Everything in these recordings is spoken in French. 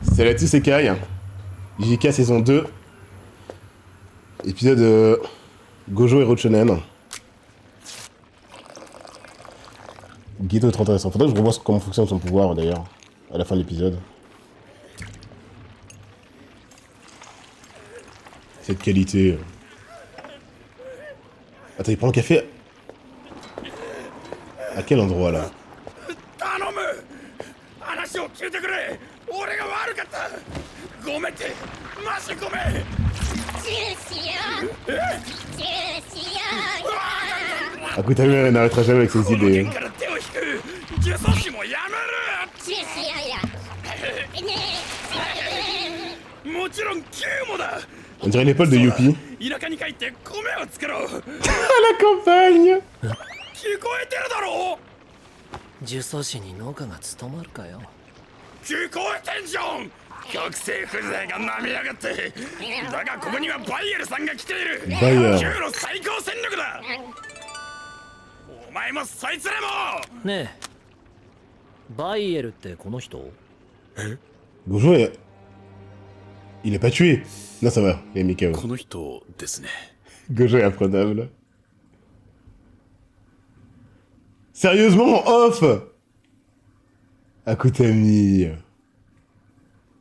Salut à tous, c'est Kai. JK saison 2. Épisode Gojo et Rochonen. Guido est trop intéressant. Faudrait que je revoie comment fonctionne son pouvoir d'ailleurs, à la fin de l'épisode. Cette qualité. Attends, il prend le café. À quel endroit là? Ah, écoute, ta mère, elle n'arrêtera jamais avec ses idées. On dirait l'épaule de Youpi. À la campagne. 呪詛師に農家が務まるかよ。聞こえてんじゃん。極性風情がなめやがって。だがここにはバイエルさんが来ている。バイエル。旧の最高戦力だ。お前もそいつらも。ねえ、バイエルってこの人？え？Gojo est... Il est pas tué. Non, ça va, il est Mikao. この人ですね。Gojo est imprenable. Sérieusement, off! Akutami.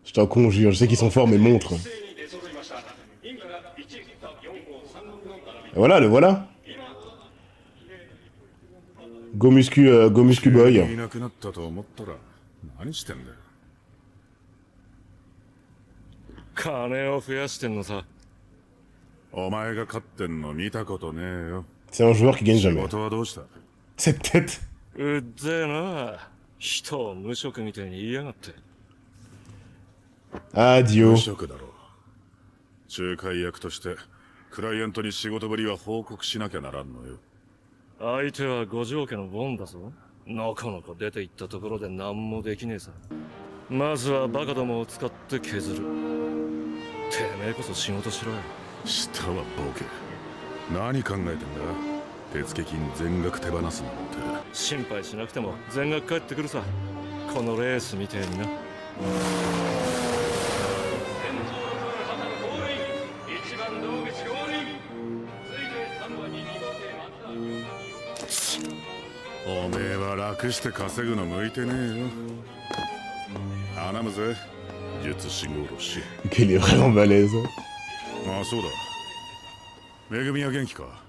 Je t'en conjure, je sais qu'ils sont forts, mais montre. Et voilà, le voilà. Go muscu boy. いなくなったと思ったら何してんだよ。金を増やしてんのさ。お前が勝ってんの見たことねえよ。 C'est un joueur qui gagne 仕 jamais. 事はどうした？ Cette tête. うっぜえな。人を無職みたいに言いやがって。Adio. 無職だろう。仲介役としてクライアントに仕事ぶりは報告しなきゃならんのよ。相手は五条家のボンだぞ。のこのこ出て行ったところで何もできねえさ。まずはバカどもを使って削る。てめえこそ仕事しろよ。下はボケ。何考えてんだ？手付金全額手放すなんて。心配しなくても全額返ってくるさ。このレースみてえにな。おめえは楽して稼ぐの向いてねえよ。頼むぜ、術師殺し。Qu'il est vraiment balèze. ああ、そうだ。めぐみは元気か？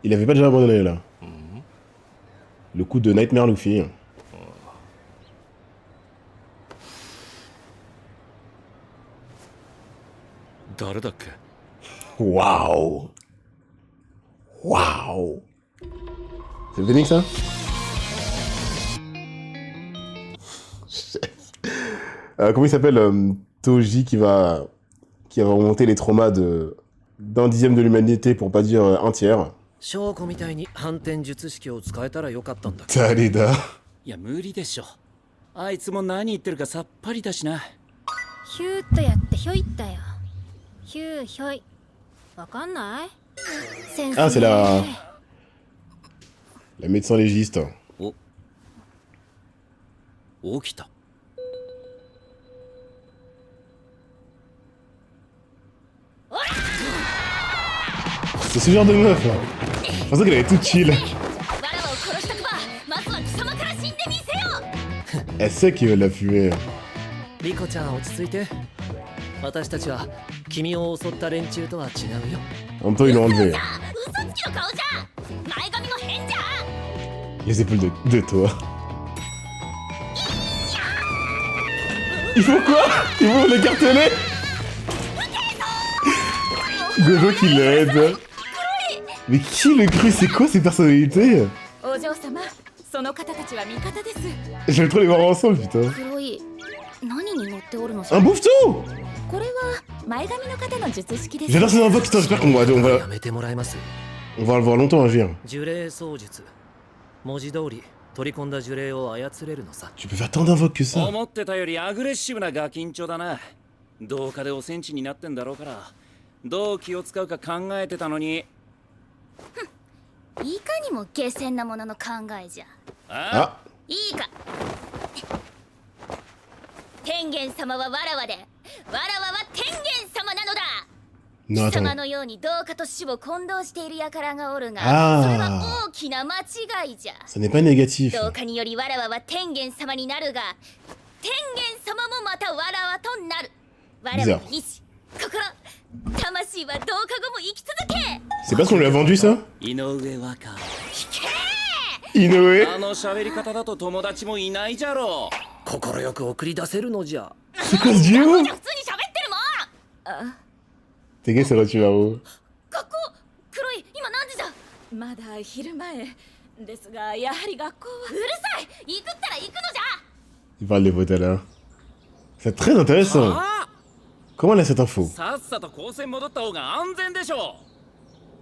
Il avait pas déjà abandonné là. Le coup de Nightmare Luffy. Waouh. Waouh. C'est le Phoenix ça? Comment il s'appelle Toji qui va remonter les traumas d'un dixième de l'humanité pour pas dire un tiers. 証拠みたいに反転術式を使えたらよかったんだ。誰だ？いや無理でしょ。あいつも何言ってるかさっぱりだしな。ヒューッとやってひょいったよ。ヒューひょい。わかんない？ Ah, c'est la médecin légiste. 起きた。C'est ce genre de meuf. Je pensais qu'elle avait tout chill. Elle sait qu'il veut la fumer. リコちゃん落ち着いて。私たちは君を襲った連中とは違うよ。En même temps, ils l'ont enlevé. Les épaules de toi. Il faut quoi? Il faut l'écarteler? Gojo qui l'aide. Mais qui le crut? C'est quoi ces personnalités? J'aime trop les voir ensemble, putain. Un bouffetou! J'adore ces invoques, putain, j'espère qu'on va le voir longtemps agir. 呪霊操術。文字通り取り込んだ呪霊を操れるのさ。 Tu peux faire tant d'invoques que ça. 思ってたよりアグレッシブなガキンチョだな。どうかでおセンチになってんだろうから、どう気を使うか考えてたのに。いかにも下賤なものの考えじゃ。あ、いいか。天元様はわらわで、わらわは天元様なのだ。 Non, 貴 attends. 様のように同化と死を混同している輩がおるが、あーそれは大きな間違いじゃ。 Ça n'est pas négatif. 同化によりわらわは天元様になるが、天元様もまたわらわとなる。わらわの意志、心、魂は同化後も生き続け。 C'est parce qu'on lui a vendu ça 井上若 Inoue あの喋り方だと友達もいないじゃろう。快く送り出せるのじゃ。 C'est quoi ce じゃ duo 普通に喋ってるもん。 T'es gay, ça va, tu vas où 学校黒い今何時じゃ。まだ昼前ですが、やはり学校はうるさい。行くったら行くのじゃ。 Il parle des potes là. C'est très intéressant. あ Comment elle a cette info さっさと高専戻った方が安全でしょ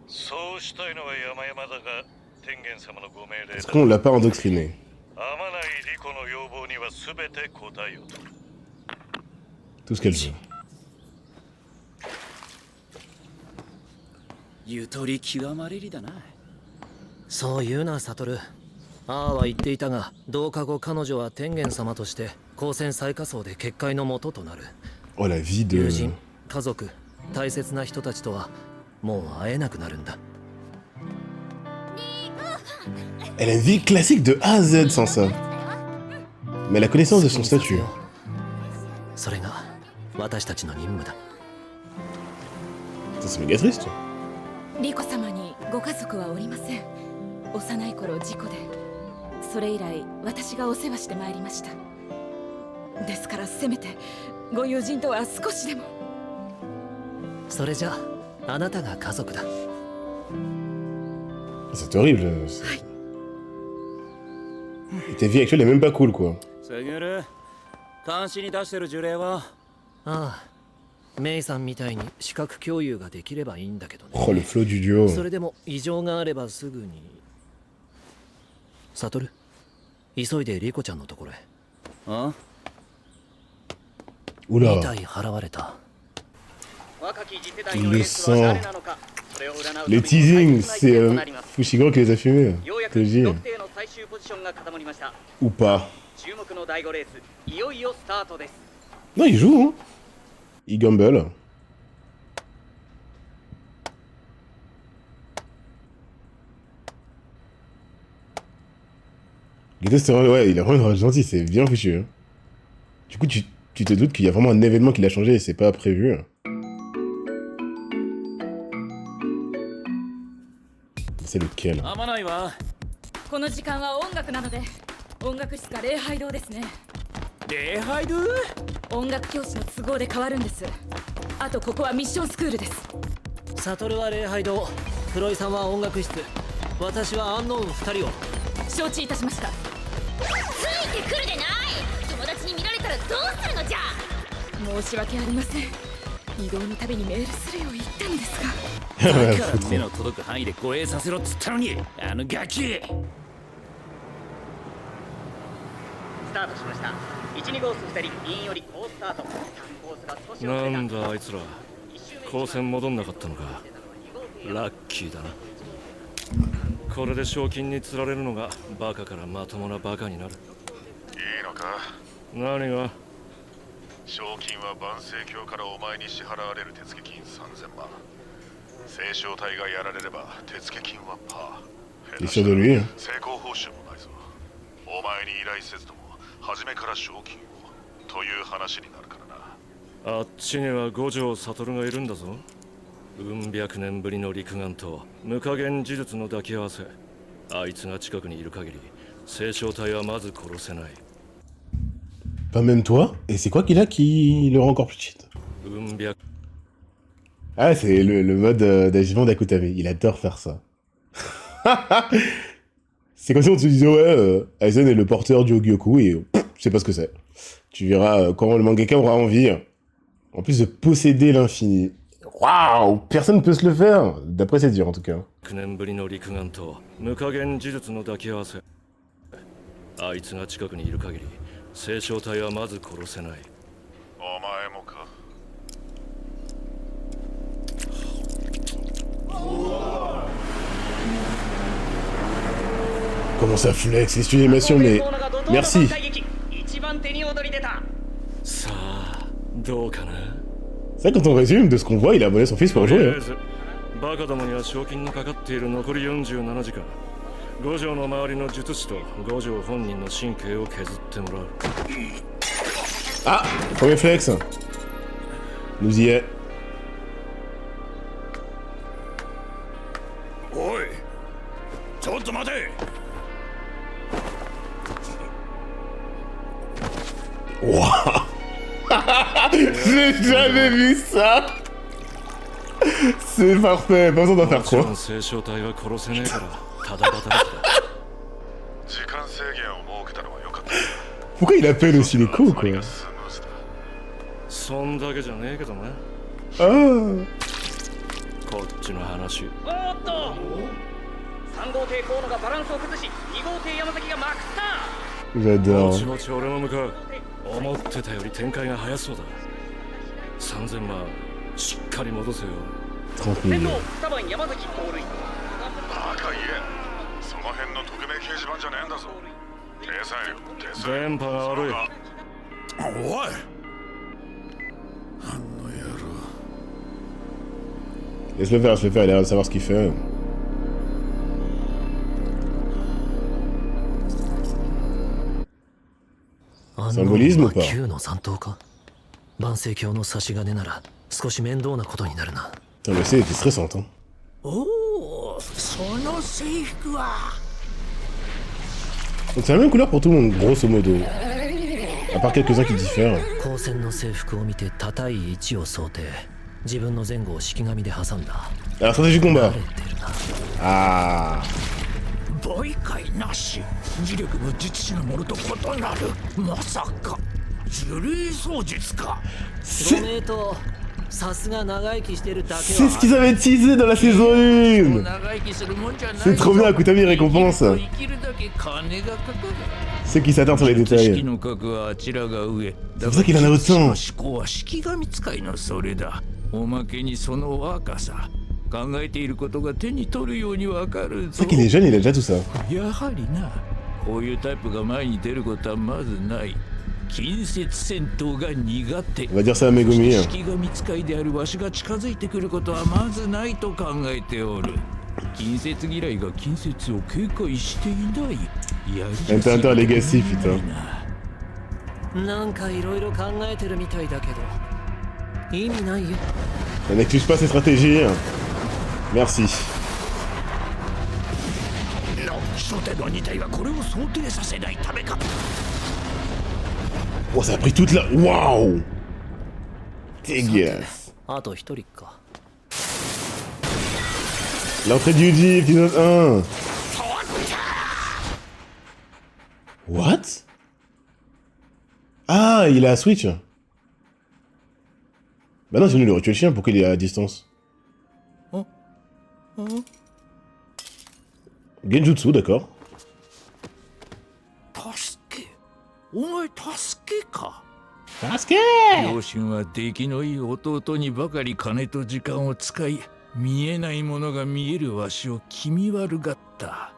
そうしたいのは山々だが、天元様のご命令 Est-ce だ。 qu'on l'a pas endoctriné 天内理子の要望には全て応えようと。 Tout ce qu'elle veut. う。ゆとり極まれりだな。そう言うな、悟。ああは言っていたが、同化後彼女は天元様として高専最下層で結界の元となる。 Oh la vie 友 de... 人、家族、大切な人たちとはもう会えなくなるんだ。 Elle a une vie classique de A à Z sans ça. Mais la connaissance de son statut. それが私たちの任務だ。 Ça, c'est méga triste. リコ様にご家族はおりません。幼い頃事故で、それ以来私がお世話してまいりました。ですからせめてご友人とは少しでも。それじゃあ、あなたが家族だ。 C'est horrible. Ta vie actuelle est même pas cool, quoi. すぐる、監視に出してる呪霊はああ、メイさんみたいに視覚共有ができればいいんだけどね。 Oh, le flow du duo. それでも異常があればすぐに。悟、急いでリコちゃんのところへ。あOula. 2体払われた。 Le sang. Les teasings, c'est Fushiguro qui les a fumés. Je te le dis. Ou pas. Non, il joue, hein. Il gamble. Geto, c'est vrai, ouais, il est vraiment gentil, c'est bien fichu. Hein. Du coup, tu te doutes qu'il y a vraiment un événement qui l'a changé et c'est pas prévu. C'est lequel 天内はこの時間は音楽なので、音楽室か礼拝堂ですね。礼拝堂。音楽教師の都合で変わるんです。あとここはミッションスクールです。悟は礼拝堂、黒井さんは音楽室、私はアンノーン2人を。承知いたしました。ついてくるでない。友達に見られたらどうするのじゃ。申し訳ありません。移動のたびにメールするよう言ったのですが。だから目の届く範囲で護衛させろっつったのに、あのガキ。スタートしました。1、2号室2人、インより好スタート。コースが少し遅れた。なんだあいつら、高専戻んなかったのか。ラッキーだな。これで賞金に釣られるのがバカからまともなバカになる。いいのか。何が。賞金は万世教からお前に支払われる手付金3000万。聖書隊がやられれば手付金はパー。 T'es sûr de lui, hein 成功報酬もないぞ。お前に依頼せずとも初めから賞金をという話になるからな。あっちには五条悟がいるんだぞ。うん百年ぶりの陸眼と無加減呪術の抱き合わせ。あいつが近くにいる限り聖書隊はまず殺せない。 Pas même toi. Et c'est quoi qu'il a qui le rend encore plus cheat Ah, c'est le mode d'agissement d'Akutami. Il adore faire ça. C'est comme si on te disait, ouais, Aizen est le porteur du Hogyoku et je sais pas ce que c'est. Tu verras quand le mangaka aura envie, en plus de posséder l'infini. Waouh, personne ne peut se le faire, d'après ses dires en tout cas. あいつが近くにいる限り聖書隊はまず殺せない。お前もか。 Comment ça flex, c'est une animation, mais merci. さあどうかな。 C'est vrai, quand on résume de ce qu'on voit, il a abonné son fils pour とり jouer. あえずバカどもには賞金のかかっている残り47時間、五条の周りの術師と五条本人の神経を削ってもらう。 Ah, premier flex. Nous y est. おいちょっと待て。 Wouah. J'ai jamais vu ça. C'est parfait, pas besoin d'en faire もちろ trop. ん聖書体は殺せねえからただ働きだ。時間制限を設けたのは良かった。 Pourquoi il appelle aussi les coups, quoi? スムーズだ。そんだけじゃねえけどな。 Ah. こっちの話。おーっと3号艇河野がバランスを崩し2号艇山崎がマックスターン。 J'adore. もちもち俺も向かう。思ってたより展開が早そうだ。3000万しっかり戻せよ。 30 000. 先頭双番山崎盗塁。バカ言え。その辺の匿名掲示板じゃねえんだぞ。手さえよ、手さえよ。電波が悪い。おい Laisse-le faire, il a l'air de savoir ce qu'il fait. サンボリズムか。 9の残党か。万世鏡の差し金なら少し面倒なことになるな。 Putain, le C était stressante, hein. おおその制服は Donc c'est la même couleur pour tout le monde, grosso modo. À part quelques-uns qui diffèrent. 光線の制服を見て高い位置を想定。自分の前後を式紙で挟んだ。 Alors, stratégie combat. 慣れてるな。 Ah. ボイ界なし磁力の術師のものと異なる。まさか呪霊操術か。ご名答。さすが長生きしてるだけは。 C'est ce qu'ils avaient teasé dans la saison 1. 長生きするもんじゃない。 C'est trop bien, Akutami récompense. 生きるだけ金がかかる。 Ceux qui s'attardent sur les 式 détails. の格はあちらが上。 C'est pour ça qu'il en a autant. 思考は式神使いのそれだ。おまけにその若さ。考えていることが手に取るようにわかる C'est ぞ vrai。qu'il est jeune, il a déjà tout ça. やはりな、こういうタイプが前に出ることはまずない。近接戦闘が苦手。 On va dire ça à Megumi. Hein. 式神使いであるわしが近づいてくることはまずないと考えておる。近接嫌いが近接を警戒していない。やりやすい Hunter Legacy, putain. なんかいろいろ考えてるみたいだけど意味ないよ。 Ça n'accuse pas ses stratégies. Merci. 初手の2体はこれを想定させないためか。 Oh, ça a pris toute la... Waouh. Dégueulasse. あと一人か。 L'entrée de Yuji, épisode 1. What? Ah, il a Switch. Bah non, sinon il aurait tué le chien pour qu'il est à distance. Genjutsu, d'accord. 助け。お前助けか。 Sasuke! 両親は出来のいい弟にばかり金と時間を使い、見えないものが見えるわしを気味悪がった。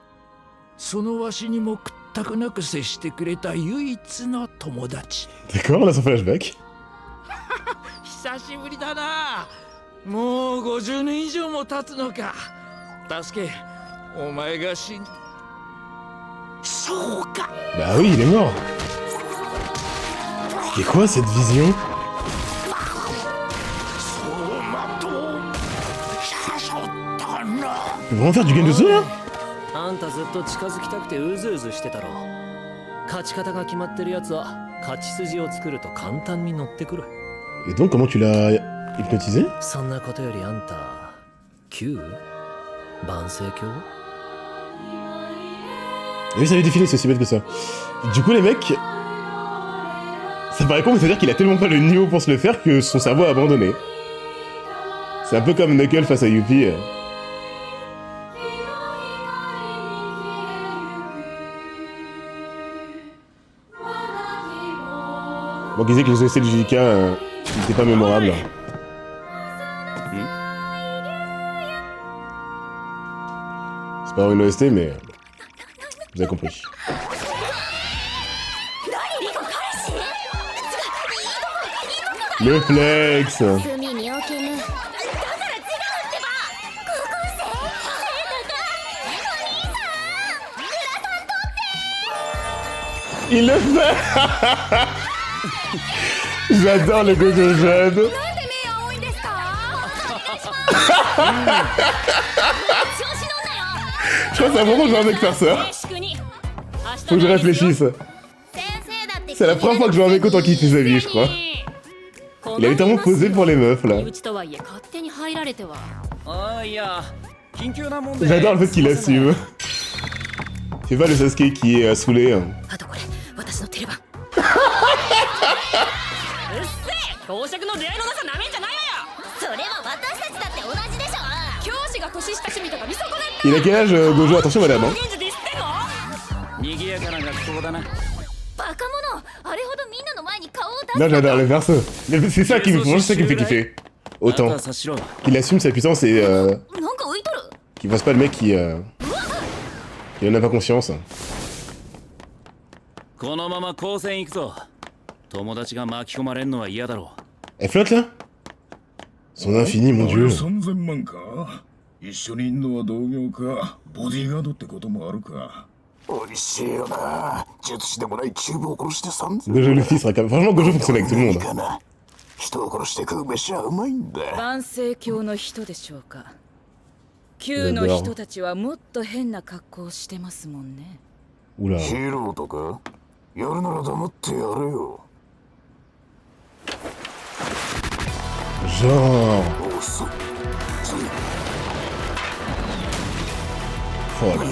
そのわしにも屈託なく接してくれた唯一の友達。 D'accord, on a son flashback. 久しぶりだな。もう50年以上も経つのか。助け、お前が死ん。そうか。 Bah oui, il est mort. C'est quoi cette vision? そうまとう。誘ったな。 Ils vont vraiment faire du Genjutsu là? あんたずっと近づきたくてうずうずしてたろ。勝ち方が決まってるやつは勝ち筋を作ると簡単に乗ってくる。 Et donc, comment tu l'as hypnotisé? そんなことよりあんた Q？ 万世鏡？ Et oui, ça avait défilé, c'est aussi bête que ça. Du coup, les mecs... Ça paraît con, mais c'est-à-dire qu'il a tellement pas le niveau pour se le faire que son cerveau a abandonné. C'est un peu comme Knuckles face à Yuppie. Bon, qu'ils disaient que les OST de JK n'étaient pas mémorables. C'est pas une OST, mais... Vous avez compris. Le flex. 隅に置けぬ。だから違うってば。高校生、生徒か。お兄さん、グラサン取って。 Il le fait. J'adore le Gojo jeune. なんで目青いんですか？調子乗んなよ。 Je crois que c'est la première fois que je vois un mec faire ça. 静粛に。 Faut que je réfléchisse. C'est la première fois que je vois un mec autant kiffer sa vie, je crois. Il a littéralement posé pour les meufs là. うちとはいえ勝手に入られては。ああいや緊急なもんで J'adore le fait qu'il assume. C'est pas le Sasuke qui est saoulé. Hein. あとこれ私のテレバン。うっせえ。公爵の出会いのなさなめんじゃないわよ。それは私たちだって同じでしょ。教師が年下趣味とか見損なっ Il a quel âge Gojo? Attention madame. Hein. た。現地ディスってんの？ 賑やかな学校だな。バカ者、あれほどみんなの前に顔を出す。 Là j'adore le perso. C'est ça qui me c'est ça qui me fait kiffer. あと Autant は察しろ。 qu'il assume sa puissance et なんか浮いとる。 qu'il fasse pas le mec qui en a pas conscience. このまま高専行くぞ。友達が巻き込まれんのは嫌だろう。 Elle flotte là? Son infini, mon dieu. 3000万か。一緒にいんのは同業かボディーガードってこともあるか。美味しいよな。術師でもないキューブを殺して3000 Gojo Luffy sera quand même... Franchement, Gojo fonctionne avec tout le monde. かな。人を殺して食う飯はうまいんだ。万世教の人でしょうか。旧の人たちはもっと変な格好をしてますもんね。 Oula. ヒーローとかやるなら黙ってやれよ。 Genre... 遅っ。つい Oh là là.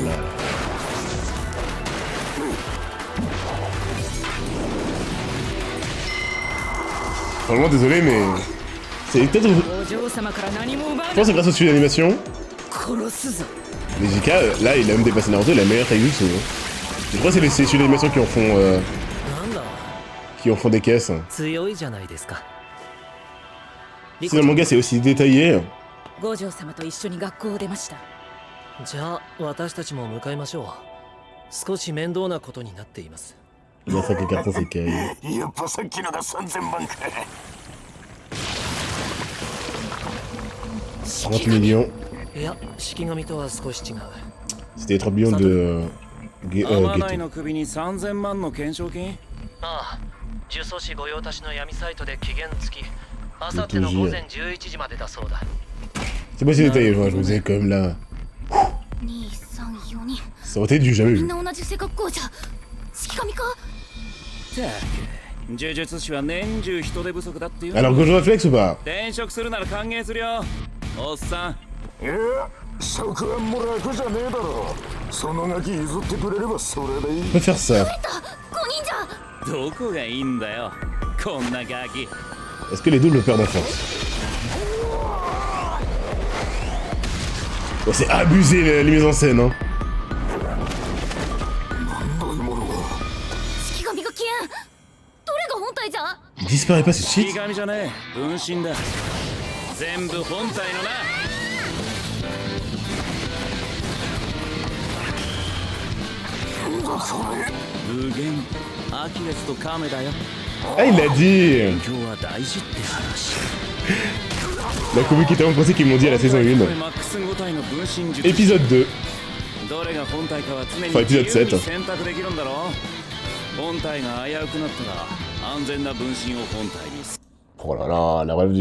Franchement, désolé, mais... C'est peut-être... Je お嬢様から何も奪う pense que c'est grâce au studio d'animation. 殺すぞ。 Mais JK, là, il a même dépassé Naruto, il a la meilleure taille-jutsu. Je crois que c'est les studios d'animation qui en font... なんだ qui en font des caisses. 強いじゃないですか。 Si dans le manga, c'est aussi détaillé. 五条様と一緒に学校を出ました。じゃあ私たちも向かいましょう。少し面倒なことになっています。 Il a ça que carton, c'est carré. やっぱさっきのが3000万か。 30 millions. いや、式神とは少し違う。 C'était 30 millions de... 天内 Geto. の首に3000万の懸賞金。ああ、呪詛師御用達の闇サイトで期限付き。あさっての午前11時までだそうだ。 C'est pas si détaillé, je vous ai quand même là. 2、3、4人。 Ça aurait été du jamais みん vu. な同じ背格好じゃ。式神か。たく呪術師は年中人手不足だっていう。 Alors, Gojo réflexe ou pas? 転職するなら歓迎するよ。おっさん。いや、職案も楽じゃねえだろ。そのガキ譲ってくれればそれでいい。 On peut faire ça. 5人じゃ。どこがいいんだよ。こんなガキ。 Est-ce que les doubles perdent d'enfance? Oh, c'est abusé les mises en scène, hein. 式神が消えん。どれが本体じゃ。 Il disparaît pas, c'est 式 cheat. 神じゃねえ。分身だ。全部本体のな。無限アキレスとカメだよ。 Ah, il l'a dit. 今日は大事って話。 La commu qui était en français qu'ils m'ont dit à la saison 1. マックス5体の分身術。 Épisode 2. どれが本体かは常に Enfin, 自 épisode 7. 由に選択できるんだろ。本体が危うくなったら安全な分身を本体にす。 Oh là là, la relève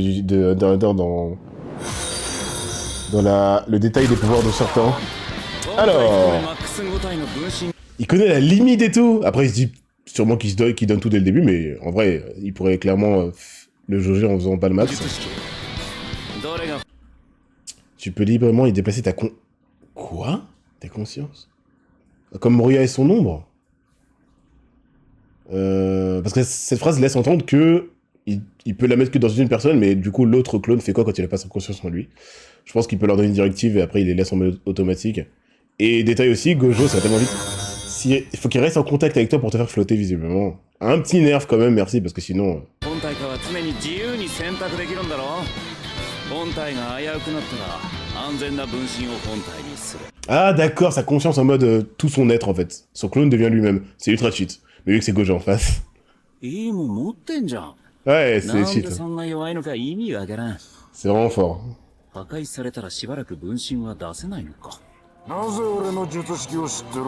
dans le détail des pouvoirs de certains. マ Alors, ックス5体の分身。 il connaît la limite et tout. Après, il se dit sûrement qu'il donne tout dès le début, mais en vrai, il pourrait clairement le jauger en faisant pas le max. どれが Tu peux librement y déplacer ta con... Quoi? Ta conscience? Comme Moria et son ombre? Parce que cette phrase laisse entendre que il peut la mettre que dans une personne, mais du coup, l'autre clone fait quoi quand il a pas sa conscience en lui? Je pense qu'il peut leur donner une directive et après il les laisse en mode automatique. Et détail aussi, Gojo, ça va tellement vite. Il faut qu'il reste en contact avec toi pour te faire flotter visiblement. Un petit nerf quand même, merci, parce que sinon... 本体かは常に自由に選択できるんだろ。本体が危うくなったら安全な分身を本体にする。 Ah d'accord, sa conscience en mode tout son être en fait. Son clone devient lui-même. C'est ultra cheat. Mais vu que c'est Gojo en face. いいもん持ってんじゃん。Ouais, c'est なん cheat. でそんな弱いのか意味わからん。 C'est vraiment fort. 破壊されたらしばらく分身は出せないのか。なぜ俺の術式を知ってる？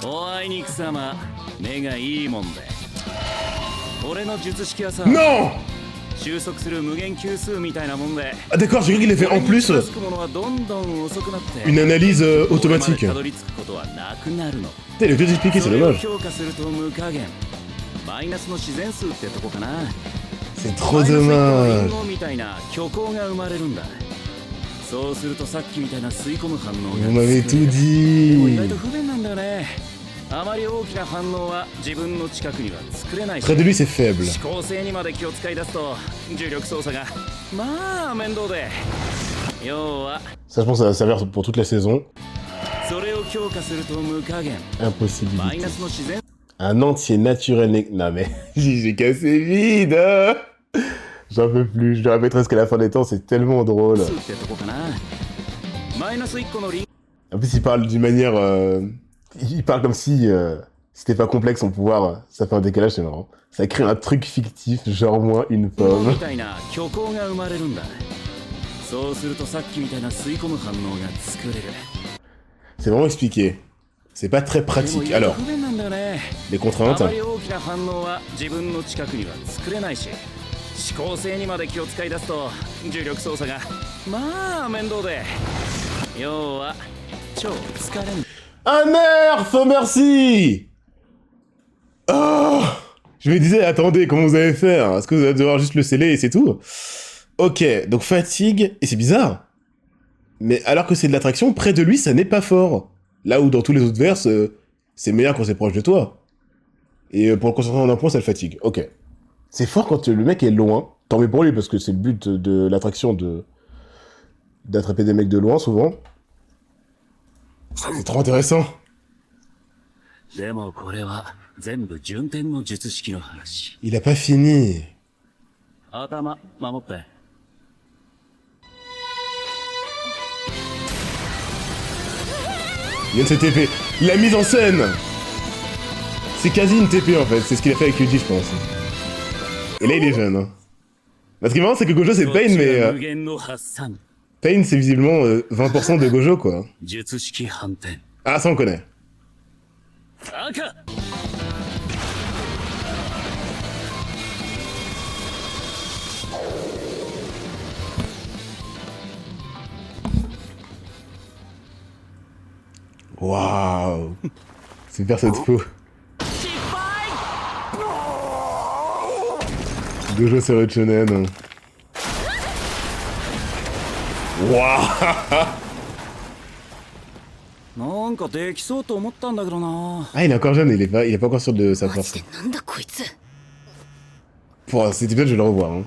おあいにくさま、目がいいもんで。俺の術式はさ、 Non! 収束する無限級数みたいなもんで。 Ah d'accord, j'ai cru qu'il avait fait en plus つくものはどんどん遅くなって une analyse automatique. たどり着くことはなくなるの。 Putain, il a tout expliqué, c'est それを dommage. 強化すると無加減。マイナスの自然数ってとこかな。 C'est trop マイナス1個のリン dommage. ゴみたいな虚構が生まれるんだ。そうするとさっきみたいな吸い込む反応 Vous が m'avez 作れ tout る。でも意 dit. 外と不便なんだよね。あまり大きな反応は自分の近くには作れないし。 Près de lui, c'est faible. 指向性にまで気を使い出すと重力操作がまあ面倒で。要は Ça, je pense, ça va servir pour toute la saison. それを強化すると無加減。マイ Impossibilité. ナスの自然 Un entier naturel. Non mais, j'ai cassé vide. Hein. J'en peux plus. Je le répéterai jusqu'à la fin des temps. C'est tellement drôle. 数ってとこかな。マイナス1個のリン En plus, il parle d'une manière. Il parle comme si c'était pas complexe son pouvoir. Ça fait un décalage, c'est marrant. Ça crée un truc fictif, genre moins une ゴ pomme. みたいな虚構が生まれるんだ。そうするとさっきみたいな吸い込む反応が作れる。 C'est vraiment expliqué. C'est pas très でも pratique. 意外と Alors, 不便なんだよね。 les あ contraintes. まり大きな反応は自分の近くには作れないし、指向性にまで気を使い出すと重力操作がまあ面倒で。要は超疲れん。 Un nerf, merci. Oh, je me disais, attendez, comment vous allez faire? Est-ce que vous allez devoir juste le sceller et c'est tout? Ok, donc fatigue, et c'est bizarre. Mais alors que c'est de l'attraction, près de lui, ça n'est pas fort. Là où dans tous les autres vers, c'est meilleur quand c'est proche de toi. Et pour le concentrer en un point, ça le fatigue. Ok. C'est fort quand le mec est loin. Tant mieux pour lui, parce que c'est le but de l'attraction d'attraper des mecs de loin, souvent. C'est trop intéressant. でもこれは全部順天の術式の話。 Il a pas fini. 頭守って。 Il vient de se TP. La mise en scène. C'est quasi une TP en fait. C'est ce qu'il a fait avec Yuji, je pense. Et là, il est jeune. Hein. Parce qu'il est marrant, c'est que Gojo, c'est Pain, mais... 無限の発散。 Pain, c'est visiblement 20% de Gojo, quoi. 術式反転。 Ah, ça, on connaît. 赤。 Waouh. C'est personne de faux. Gojo, c'est Shonen. Waouh. なんかできそうと思ったんだけどな。 Ah, il est encore jeune, il est pas encore sûr de sa マ force. ジでなんだこいつ。 Pour cet épisode, je vais le revoir. Hein. On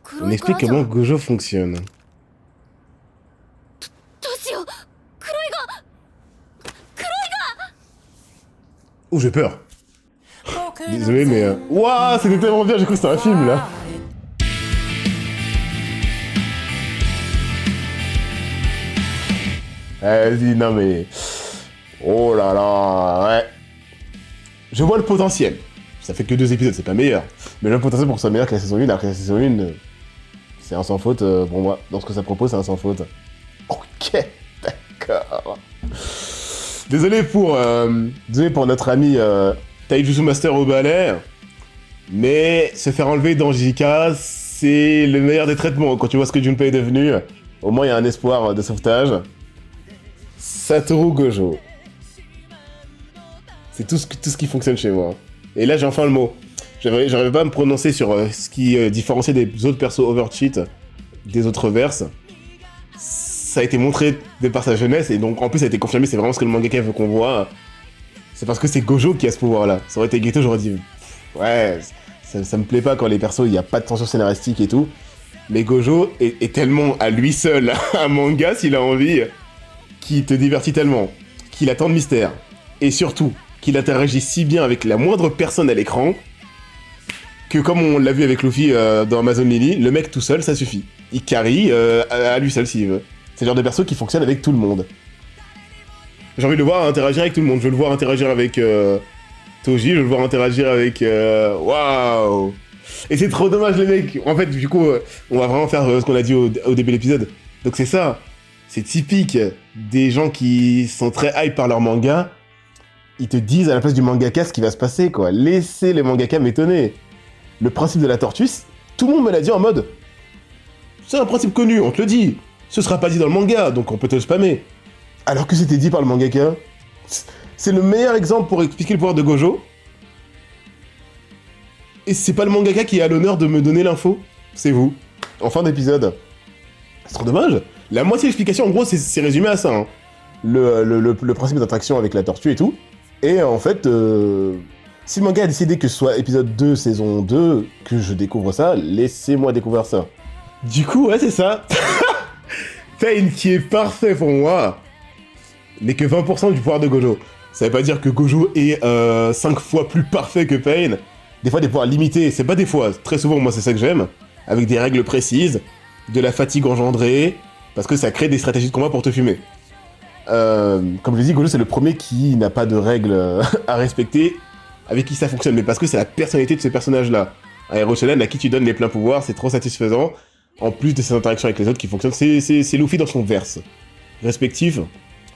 黒い explique からじゃ comment ん。 Gojo fonctionne. どうしよう。黒いが。黒いが。 Oh, j'ai peur. Désolé, mais... Waouh, c'était tellement bien, j'ai cru que c'était un film, là. Vas-y, non mais... Oh là là, ouais. Je vois le potentiel. Ça fait que 2 épisodes, c'est pas meilleur. Mais je vois le potentiel pour que ce soit meilleur que la saison 1, alors que la saison 1... C'est un sans faute pour moi. Dans ce que ça propose, c'est un sans faute. Ok, d'accord. Désolé pour notre ami Taijutsu Master au balai, mais se faire enlever dans JK, c'est le meilleur des traitements. Quand tu vois ce que Junpei est devenu, au moins il y a un espoir de sauvetage. Satoru Gojo. C'est tout ce qui fonctionne chez moi. Et là j'ai enfin le mot. J'arrivais pas à me prononcer sur ce qui différenciait des autres persos Overcheat des autres verses. Ça a été montré de par sa jeunesse, et donc en plus ça a été confirmé, c'est vraiment ce que le mangaka veut qu'on voit. C'est parce que c'est Gojo qui a ce pouvoir-là. Ça aurait été Geto, j'aurais dit... Ouais, ça me plaît pas quand les persos, il n'y a pas de tension scénaristique et tout. Mais Gojo est tellement à lui seul un manga, s'il a envie, qui te divertit tellement, qu'il a tant de mystères, et surtout, qu'il interagit si bien avec la moindre personne à l'écran, que comme on l'a vu avec Luffy dans Amazon Lily, le mec tout seul, ça suffit. Il carry à lui seul s'il veut. C'est le genre de perso qui fonctionne avec tout le monde. J'ai envie de le voir interagir avec tout le monde. Je veux le voir interagir avec Toji, je veux le voir interagir avec... Waouh. Et c'est trop dommage, les mecs. En fait, du coup, on va vraiment faire ce qu'on a dit au début de l'épisode. Donc c'est ça. C'est typique des gens qui sont très hype par leur manga. Ils te disent à la place du mangaka ce qui va se passer, quoi. Laissez les mangaka m'étonner. Le principe de la tortue, tout le monde me l'a dit en mode... C'est un principe connu, on te le dit. Ce sera pas dit dans le manga, donc on peut te le spammer. Alors que c'était dit par le mangaka. C'est le meilleur exemple pour expliquer le pouvoir de Gojo. Et c'est pas le mangaka qui a l'honneur de me donner l'info. C'est vous. En fin d'épisode. C'est trop dommage. La moitié de l'explication, en gros, c'est résumé à ça. Hein. Le principe d'attraction avec la tortue et tout. Et en fait, si le manga a décidé que ce soit épisode 2, saison 2, que je découvre ça, laissez-moi découvrir ça. Du coup, ouais, c'est ça. Pain qui est parfait pour moi, n'est que 20% du pouvoir de Gojo. Ça veut pas dire que Gojo est 5 fois plus parfait que Pain. Des fois, des pouvoirs limités, c'est pas des fois. Très souvent, moi, c'est ça que j'aime. Avec des règles précises, de la fatigue engendrée, parce que ça crée des stratégies de combat pour te fumer. Comme je l'ai dit, Gojo, c'est le premier qui n'a pas de règles à respecter, avec qui ça fonctionne. Mais parce que c'est la personnalité de ce personnage-là. Un héros shonen à qui tu donnes les pleins pouvoirs, c'est trop satisfaisant. En plus de ses interactions avec les autres qui fonctionnent, c'est Luffy dans son verse respectif.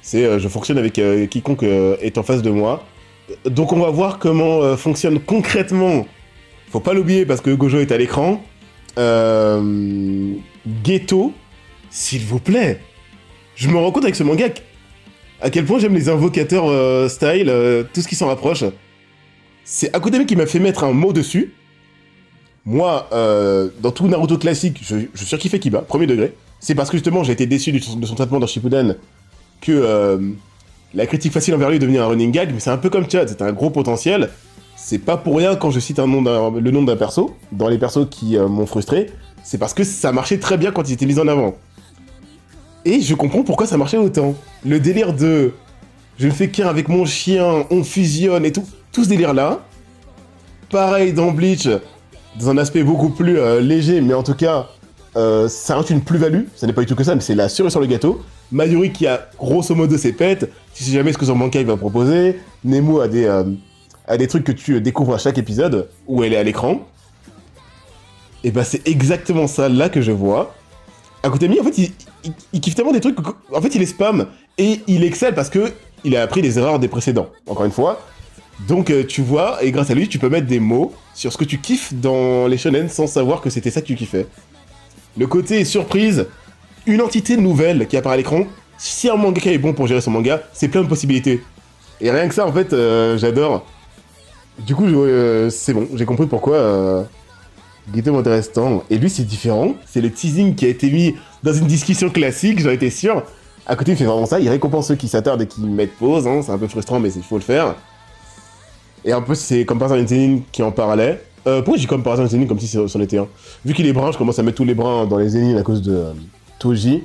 C'est je fonctionne avec quiconque est en face de moi. Donc on va voir comment fonctionne concrètement. Faut pas l'oublier parce que Gojo est à l'écran. Geto, s'il vous plaît. Je me rends compte avec ce manga à quel point j'aime les invocateurs style, tout ce qui s'en rapproche. C'est Akutami qui m'a fait mettre un mot dessus. Moi, dans tout Naruto classique, je surkiffais Kiba, premier degré. C'est parce que justement j'ai été déçu de son traitement dans Shippuden que la critique facile envers lui est devenue un running gag, mais c'est un peu comme Chad, c'est un gros potentiel. C'est pas pour rien quand je cite le nom d'un perso, dans les persos qui m'ont frustré, c'est parce que ça marchait très bien quand il était mis en avant. Et je comprends pourquoi ça marchait autant. Le délire de je ne fais qu'un avec mon chien, on fusionne et tout ce délire-là. Pareil dans Bleach, dans un aspect beaucoup plus léger, mais en tout cas, ça a une plus-value, ça n'est pas du tout que ça, mais c'est la cerise sur le gâteau. Mayuri qui a grosso modo ses pets, tu sais jamais ce que son Bankai va proposer, Nemo a des trucs que tu découvres à chaque épisode, où elle est à l'écran. Et bah c'est exactement ça là que je vois. Akutami, en fait, il kiffe tellement des trucs, en fait il est spam, et il excelle parce que il a appris des erreurs des précédents, encore une fois. Donc tu vois, et grâce à lui, tu peux mettre des mots sur ce que tu kiffes dans les shonen sans savoir que c'était ça que tu kiffais. Le côté surprise, une entité nouvelle qui apparaît à l'écran, si un mangaka est bon pour gérer son manga, c'est plein de possibilités. Et rien que ça, en fait, j'adore. Du coup, c'est bon, j'ai compris pourquoi Geto m'intéresse tant. Et lui, c'est différent, c'est le teasing qui a été mis dans une discussion classique, j'en étais sûr. À côté, il fait vraiment ça, il récompense ceux qui s'attardent et qui mettent pause, hein, c'est un peu frustrant, mais il faut le faire. Et un peu, c'est comme par exemple une Zenin qui en parlait. Pourquoi j'ai comme par exemple une Zenin comme si c'en était un? Vu qu'il est brun, je commence à mettre tous les bruns dans les Zenin à cause de Toji.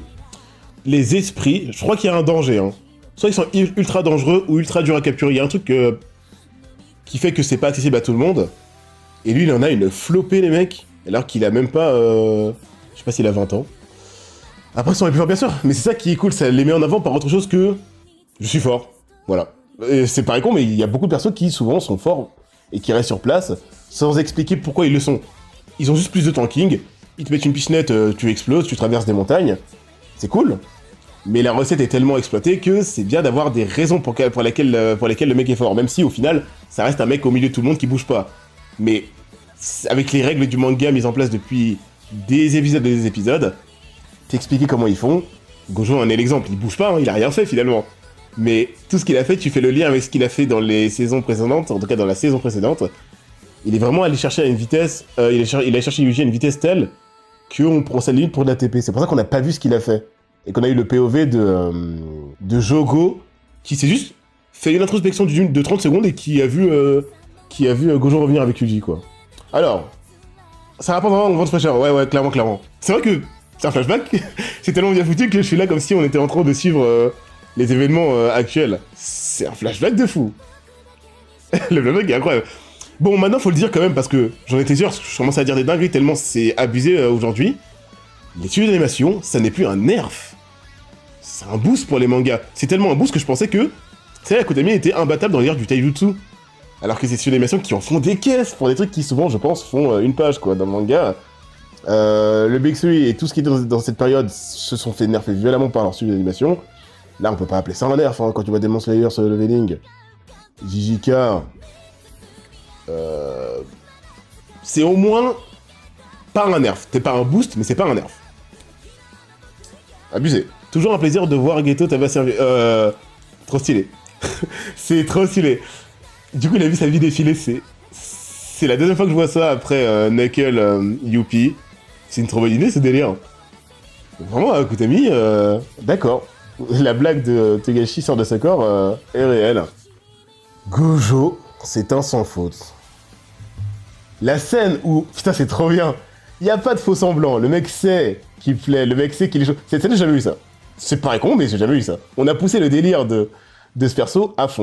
Les esprits, je crois qu'il y a un danger. Hein. Soit ils sont ultra dangereux ou ultra durs à capturer. Il y a un truc qui fait que c'est pas accessible à tout le monde. Et lui, il en a une flopée, les mecs. Alors qu'il a même pas... je sais pas s'il a 20 ans. Après, ils sont les plus forts, bien sûr. Mais c'est ça qui est cool, ça les met en avant par autre chose que... Je suis fort. Voilà. Et c'est pareil con, mais il y a beaucoup de persos qui, souvent, sont forts et qui restent sur place sans expliquer pourquoi ils le sont. Ils ont juste plus de tanking. Ils te mettent une pichenette, tu exploses, tu traverses des montagnes. C'est cool. Mais la recette est tellement exploitée que c'est bien d'avoir des raisons pour lesquelles le mec est fort. Même si, au final, ça reste un mec au milieu de tout le monde qui bouge pas. Mais avec les règles du manga mises en place depuis des épisodes et des épisodes, t'expliquer comment ils font. Gojo en est l'exemple, il bouge pas, hein, il a rien fait finalement. Mais tout ce qu'il a fait, tu fais le lien avec ce qu'il a fait dans les saisons précédentes, en tout cas dans la saison précédente. Il est vraiment allé chercher à une vitesse, il a cherché Yuji à une vitesse telle qu'on prend sa limite pour de la TP. C'est pour ça qu'on n'a pas vu ce qu'il a fait. Et qu'on a eu le POV de Jogo, qui s'est juste fait une introspection de 30 secondes et qui a vu Gojo revenir avec Yuji, quoi. Alors, ça rapporte vraiment au vent de fraîcheur, ouais, clairement. C'est vrai que c'est un flashback, c'est tellement bien foutu que je suis là comme si on était en train de suivre les événements actuels. C'est un flashback de fou. Le flashback est incroyable. Bon, maintenant, faut le dire quand même, parce que j'en étais sûr, je commence à dire des dingueries tellement c'est abusé aujourd'hui. Les studios d'animation, ça n'est plus un nerf. C'est un boost pour les mangas. C'est tellement un boost que je pensais que Akutami était imbattable dans l'ère du taijutsu. Alors que c'est sur l'animation qui en font des caisses pour des trucs qui souvent, je pense, font une page quoi dans le manga. Le Big 3 et tout ce qui est dans cette période se sont fait nerfer violemment par leur studio d'animation. Là, on peut pas appeler ça un nerf hein, quand tu vois Demon Slayer sur le leveling. JJK. C'est au moins pas un nerf. T'es pas un boost, mais c'est pas un nerf. Abusé. Toujours un plaisir de voir Geto tabasser. Trop stylé. C'est trop stylé. Du coup, il a vu sa vie défiler. C'est la deuxième fois que je vois ça après Knuckle Youpi. C'est une trop bonne idée ce délire. Vraiment, Akutami, d'accord. La blague de Togashi sort de sa corps est réelle. Gojo, c'est un sans faute. La scène où... Putain, c'est trop bien. Il y a pas de faux semblant. Le mec sait qu'il plaît, le mec sait qu'il est chaud. Cette scène, j'ai jamais vu ça. C'est pas con, mais j'ai jamais vu ça. On a poussé le délire de ce perso à fond.